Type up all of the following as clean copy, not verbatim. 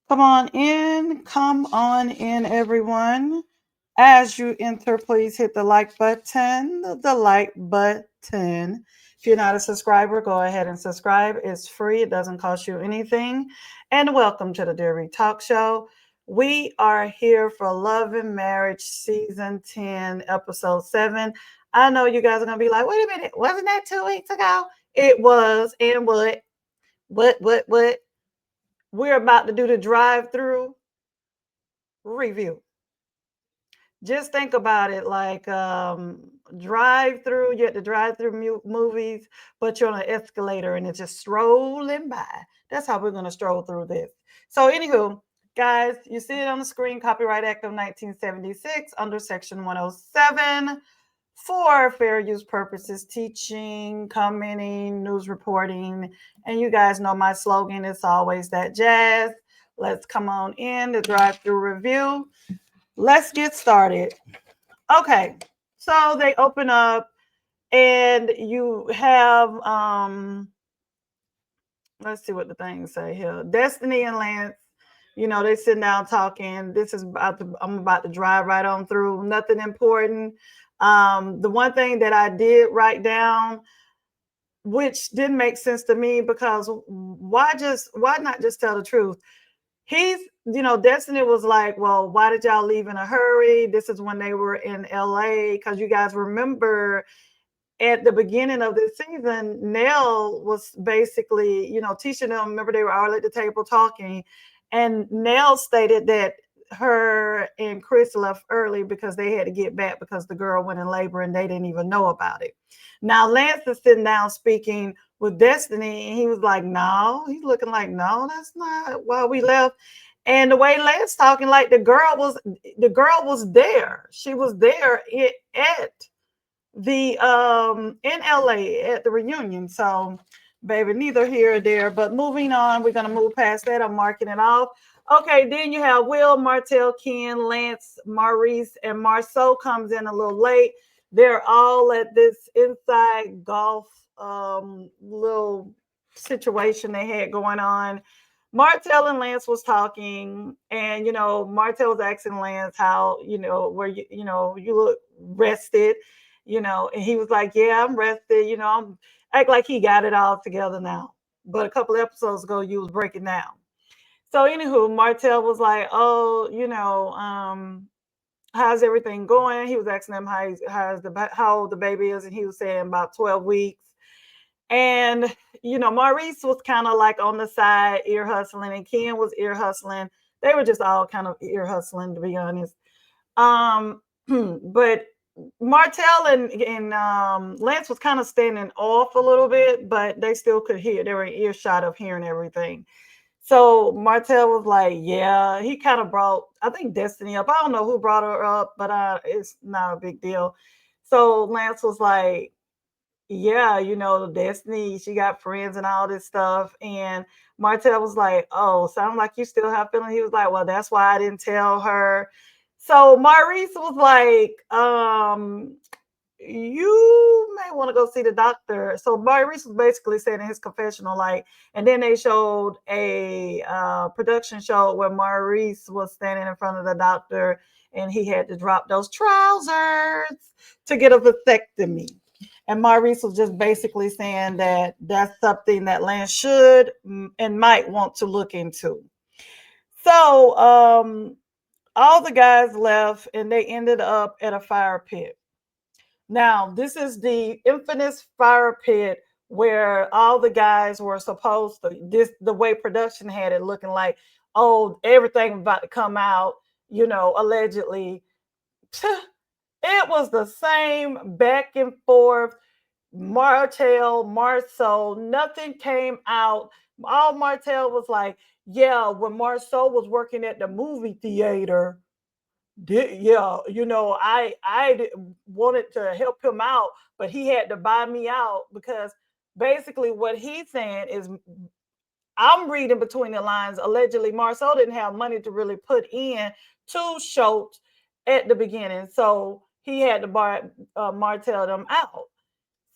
Come on in, everyone. As you enter, please hit the like button. The like button. If you're not a subscriber, go ahead and subscribe. It's free, it doesn't cost you anything. And welcome to the Dear Talk Show. We are here for Love and Marriage Season 10, Episode 7. I know you guys are going to be like, wait a minute, wasn't that 2 weeks ago? It was. And what? What? We're about to do the drive through review. Just think about it like drive through, you have to drive through movies, but you're on an escalator and it's just strolling by. That's how we're going to stroll through this. So, anywho, guys, you see it on the screen, Copyright Act of 1976 under Section 107 for fair use purposes, teaching, commenting, news reporting. And you guys know my slogan is always that jazz. Let's come on in the drive through review. Let's get started. Okay, so they open up and you have let's see what the things say here. Destiny and Lance, they sitting down talking. This is I'm about to drive right on through. Nothing important. The one thing that I did write down, which didn't make sense to me, because why not just tell the truth? Destiny was like, well, why did y'all leave in a hurry? This is when they were in LA, because you guys remember at the beginning of this season, Nell was basically, teaching them. Remember, they were all at the table talking, and Nell stated that her and Chris left early because they had to get back because the girl went in labor and they didn't even know about it. Now Lance is sitting down speaking with Destiny, and he was like, no, he's looking like, no, that's not why we left. And the way Lance talking, like the girl was there. She was there at the in LA at the reunion. So baby, neither here or there. But moving on, we're gonna move past that. I'm marking it off. Okay, then you have Will, Martell, Ken, Lance, Maurice, and Marceau comes in a little late. They're all at this inside golf little situation they had going on. Martell and Lance was talking, and Martell was asking Lance how, where you look rested, and he was like, yeah, I'm rested, I'm act like he got it all together now. But a couple episodes ago, you was breaking down. So anywho, Martell was like, oh, how's everything going? He was asking them how old the baby is, and he was saying about 12 weeks. And Maurice was kind of like on the side, ear hustling, and Ken was ear hustling. They were just all kind of ear hustling, to be honest. But Martell and Lance was kind of standing off a little bit, but they still could hear. They were in earshot of hearing everything. So Martell was like, yeah, he kind of brought, I think, Destiny up. I don't know who brought her up, but it's not a big deal. So Lance was like, yeah, Destiny, she got friends and all this stuff. And Martell was like, oh, sound like you still have feelings. He was like, well, that's why I didn't tell her. So Maurice was like, you may want to go see the doctor. So Maurice was basically saying in his confessional, like, and then they showed a production show where Maurice was standing in front of the doctor and he had to drop those trousers to get a vasectomy. And Maurice was just basically saying that that's something that Lance should and might want to look into. So all the guys left and they ended up at a fire pit. Now, this is the infamous fire pit where all the guys were supposed to, the way production had it looking like, oh, everything was about to come out, allegedly. It was the same back and forth. Marceau, nothing came out. All Martell was like, yeah, when Marceau was working at the movie theater, I wanted to help him out, but he had to buy me out because basically what he's saying is, I'm reading between the lines. Allegedly, Marceau didn't have money to really put in to Schultz at the beginning, so he had to buy Martell them out.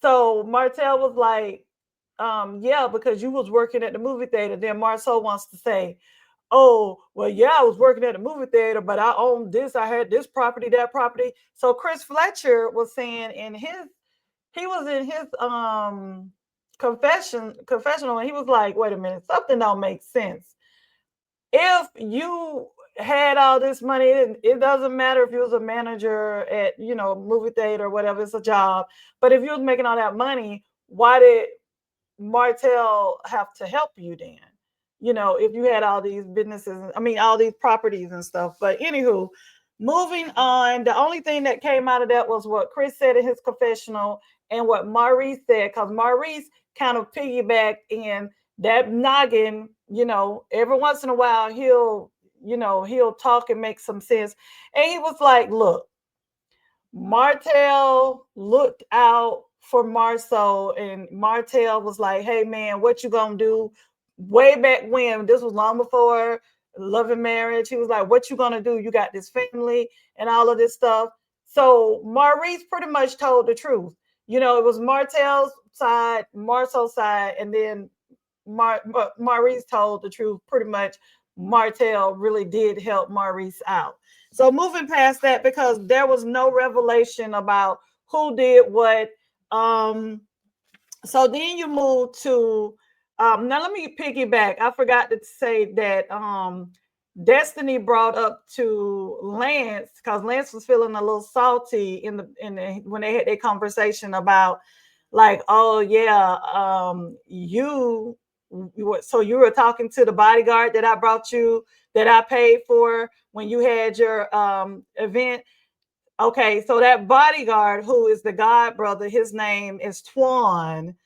So Martell was like, yeah, because you was working at the movie theater. Then Marceau wants to say, oh, well, yeah, I was working at a movie theater, but I owned this, I had this property, that property. So Chris Fletcher was saying in his, he was in his confessional, and he was like, wait a minute, something don't make sense. If you had all this money, it doesn't matter if you was a manager at, movie theater or whatever, it's a job. But if you was making all that money, why did Martell have to help you then? If you had all these businesses, I mean, all these properties and stuff. But anywho, moving on, the only thing that came out of that was what Chris said in his confessional and what Maurice said, because Maurice kind of piggybacked in that noggin, every once in a while he'll talk and make some sense. And he was like, look, Martell looked out for Marceau, and Martell was like, "Hey man, what you gonna do?" Way back when, this was long before Love and Marriage. He was like, "What you gonna do? You got this family and all of this stuff." So Maurice pretty much told the truth. It was Martell's side, Marceau's side, and then Maurice told the truth. Pretty much, Martell really did help Maurice out. So moving past that, because there was no revelation about who did what. Um, so then you move to now let me piggyback. I forgot to say that Destiny brought up to Lance, because Lance was feeling a little salty when they had their conversation about, like, oh yeah, so you were talking to the bodyguard that I brought you, that I paid for when you had your event. Okay, so that bodyguard, who is the god brother, his name is Twan,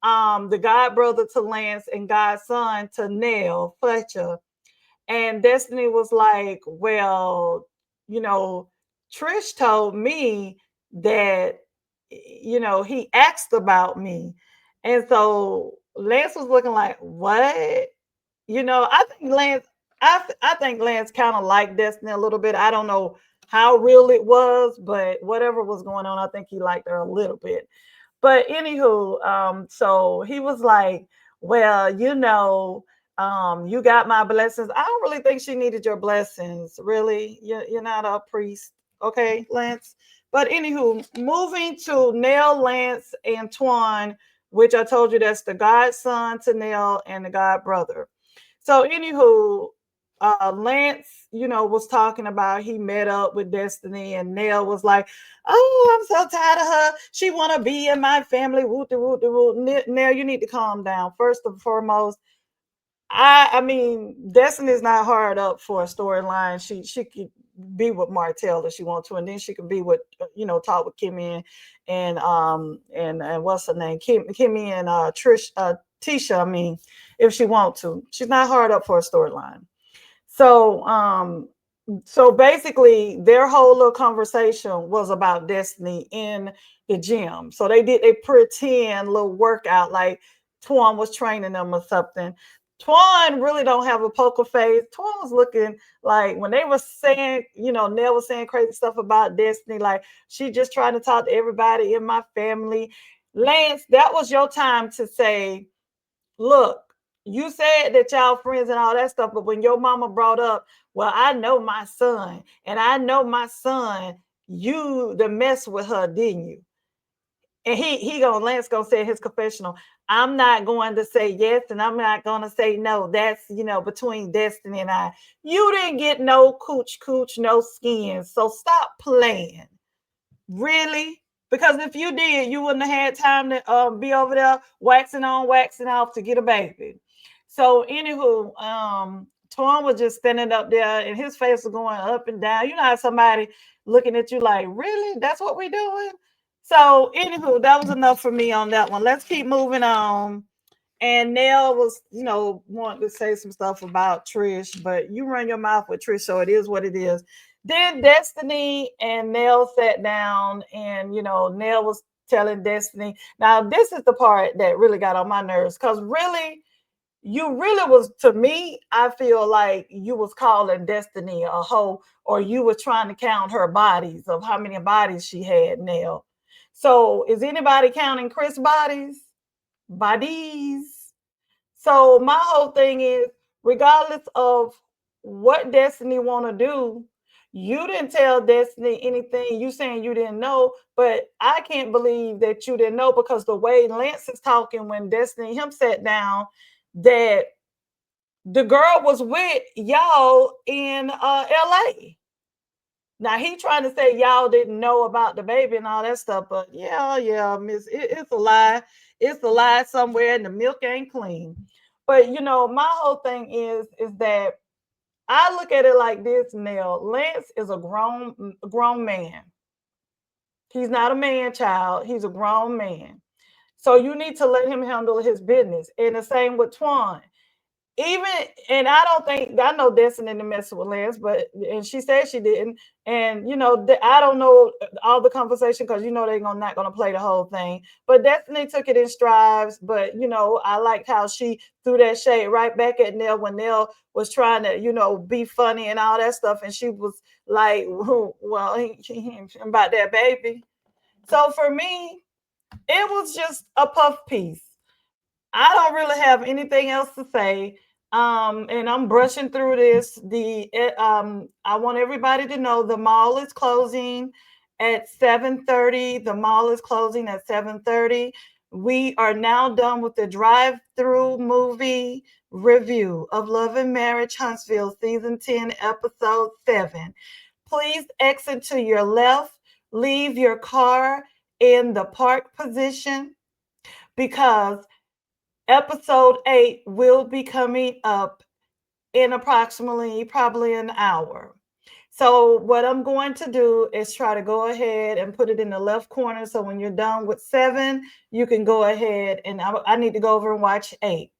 the god brother to Lance and godson to Nell Fletcher. And Destiny was like, well, you know, Trish told me that, he asked about me. And so Lance was looking like, what? I think I think Lance kind of liked Destiny a little bit. I don't know how real it was, but whatever was going on, I think he liked her a little bit. But anywho, so he was like, well, you got my blessings. I don't really think she needed your blessings. Really, you're not a priest, okay, Lance. But anywho, moving to Nell, Lance, and Twan, which I told you that's the godson to Nell and the god brother. So anywho, Lance, was talking about he met up with Destiny, and Nell was like, "Oh, I'm so tired of her. She want to be in my family." Woot de woot de woot. Nell, you need to calm down. First and foremost, I mean, Destiny's not hard up for a storyline. She could be with Martell if she wants to, and then she could be with talk with Kimmy and what's her name, Kimmy and Trish Tisha. I mean, if she wants to, she's not hard up for a storyline. So so basically their whole little conversation was about Destiny in the gym. So they pretend little workout like Twan was training them or something. Twan really don't have a poker face. Twan was looking like, when they were saying, Nell was saying crazy stuff about Destiny, like she just trying to talk to everybody in my family. Lance, that was your time to say, look, you said that y'all friends and all that stuff, but when your mama brought up, well, I know my son, and I know my son, you the mess with her, didn't you? And Lance gonna say in his confessional, I'm not going to say yes and I'm not gonna say no. That's between Destiny and I. You didn't get no cooch, no skin. So stop playing. Really? Because if you did, you wouldn't have had time to be over there waxing on, waxing off to get a baby. So, anywho, Twan was just standing up there and his face was going up and down. You know how somebody looking at you like, really? That's what we're doing? So, anywho, that was enough for me on that one. Let's keep moving on. And Nell was, wanting to say some stuff about Trish, but you run your mouth with Trish, so it is what it is. Then Destiny and Nell sat down, and Nell was telling Destiny. Now, this is the part that really got on my nerves, because you really was, to me, I feel like you was calling Destiny a hoe, or you were trying to count her bodies, of how many bodies she had, Nell. So is anybody counting Chris bodies? Bodies. So my whole thing is, regardless of what Destiny want to do. You didn't tell Destiny anything. You saying you didn't know, but I can't believe that you didn't know because the way Lance is talking when Destiny him sat down, that the girl was with y'all in LA. Now he trying to say y'all didn't know about the baby and all that stuff, but yeah, Miss, it's a lie. It's a lie somewhere, and the milk ain't clean. But my whole thing is that I look at it like this, Nell. Lance is a grown man. He's not a man child. He's a grown man. So you need to let him handle his business. And the same with Twan. Even and I don't think I know Destiny didn't mess with Lance, but and she said she didn't. And I don't know all the conversation because they're not gonna play the whole thing. But Destiny took it in strides. But I liked how she threw that shade right back at Nell when Nell was trying to be funny and all that stuff, and she was like, "Well, he about that baby." So for me, it was just a puff piece. I don't really have anything else to say. And I'm brushing through this. I want everybody to know the mall is closing at 7:30. The mall is closing at 7:30. We are now done with the drive-through movie review of Love and Marriage Huntsville season 10 episode 7. Please exit to your left, leave your car in the park position because episode 8 will be coming up in approximately probably an hour. So, what I'm going to do is try to go ahead and put it in the left corner. So, when you're done with 7, you can go ahead and I need to go over and watch 8.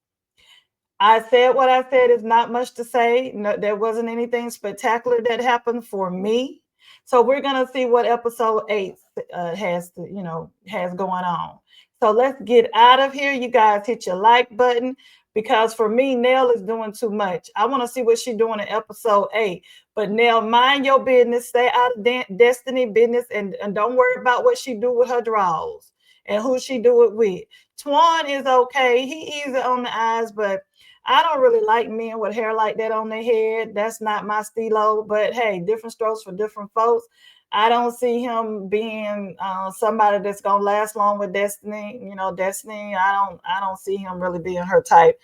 I said what I said is not much to say. No, there wasn't anything spectacular that happened for me. So we're gonna see what episode 8 has going on. So let's get out of here. You guys hit your like button because for me, Nell is doing too much. I want to see what she's doing in episode 8. But Nell, mind your business. Stay out of Destiny business and don't worry about what she do with her draws and who she do it with. Twan is okay. He easy on the eyes, but I don't really like men with hair like that on their head. That's not my stilo. But hey, different strokes for different folks. I don't see him being somebody that's gonna last long with Destiny. Destiny. I don't see him really being her type.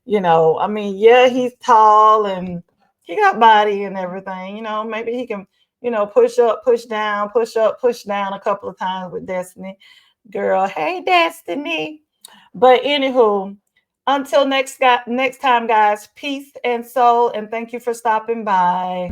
I mean, yeah, he's tall and he got body and everything. Maybe he can, push up, push down, push up, push down a couple of times with Destiny. Girl, hey Destiny. But anywho, until next time, guys, peace and soul, and thank you for stopping by.